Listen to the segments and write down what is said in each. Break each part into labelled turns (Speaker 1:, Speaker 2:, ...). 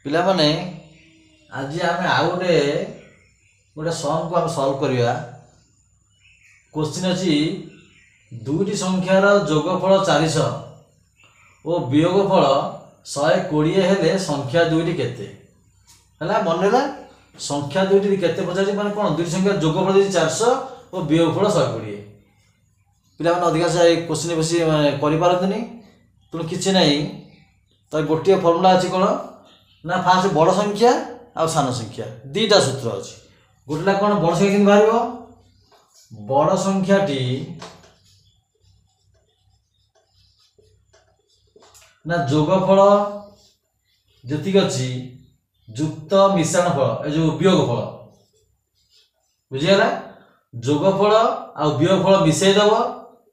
Speaker 1: पिला माने आज आम आउ गोटे गोटे सम को आम सल्व करवा। क्वेश्चन अच्छी दुईटी संख्यार जोगफल 400 और वियोगफल 120 हेले संख्या दुईटी केते है मन रहा। संख्या दुईटी केते पचार माने कौन दुईटी संख्या जोगफल 400 और वियोगफल 120। पिला माने अधिकांश क्वेश्चन बेसी करें तेणु किसी ना तो गोटे फर्मुला अच्छी कौन ना फास्ट बड़ संख्या आ सान संख्या दीटा सूत्र अच्छी। गोटेला कौन बड़ संख्या कि बाहर बड़ संख्याटी ना जोगफल जी अच्छी युक्त मिश्रण फल जो वियोगफल बुझीगला। जोगफल आ वियोगफल मिसेदब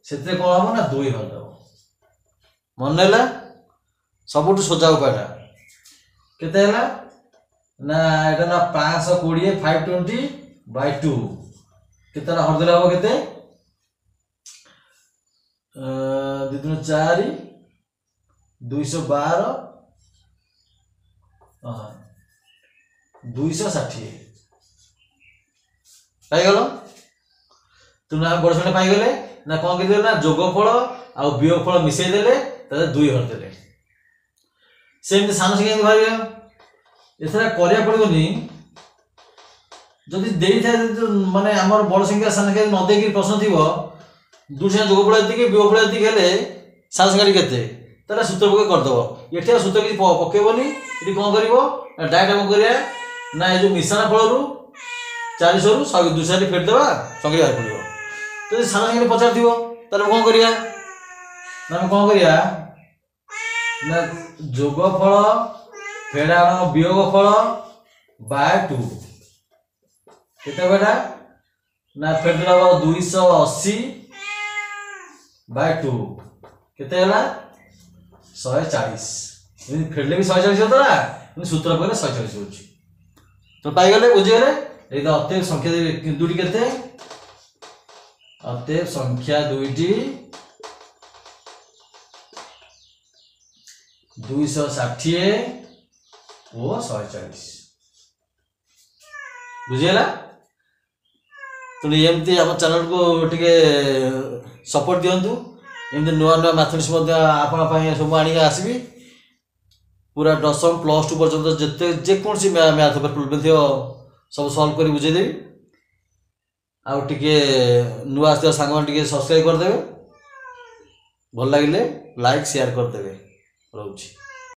Speaker 1: से कौन हम ना 2 हरदब मन रहा। सबुठ सोजा उपायटा केते है ना एटा ना 520 520/2 केते हरदेला हम केते 2 4 212 260 पाइगल। तुम बड़ संख्या पाइगले ना कौन कर ना जोगफल आ वियोगफल मिसेदेले 2 हरदेले सेमती सान संख्या बाहर एथरा करिया पड़ोनी जदि देई थाए माने हमर बड़ संख्या सान संख्या न देकी प्रश्न थिबो दुई संख्या जोगफल एतिके वियोगफल एतिके हेले सान संख्या केते ताला सूत्र पके कर दबो। एठिया सूत्र कि पकेबोनी इति कोन करिवो डायरेक्ट हम करिया ना ए जो मिश्रण फल रु 400 रु 200 फेर देबा संख्या बाहर पड़िबो। तो सान संख्या पचार थिबो ताले कोन करिया ना हम कोन करिया ना जोगफल फेड़ा वियोगफल /2 केते बेटा ना फेर देला 280/2 केते हला 140 फेरले भी 140 होता सूत्र पहले 140 हो। तो पाइगले बुझीगले ये अतएव संख्या दुईटी केते अतएव संख्या दुईटी 260 और 140 बुझीगला। तो एमती आम चैनल को टिके सपोर्ट दिंतु एमती नुआ नुआ मैथमेटिक्स आपण सब आनी आसबि पूरा 10वीं +2 पर्यंत जिते जेकोसी मैथ प्रोब्लेम थी सब सॉल्व कर बुझेदेवी। आउ टिके नुआ आसता सांग टिके सब्सक्राइब करदे भल लगे लाइक शेयर करदे रोची।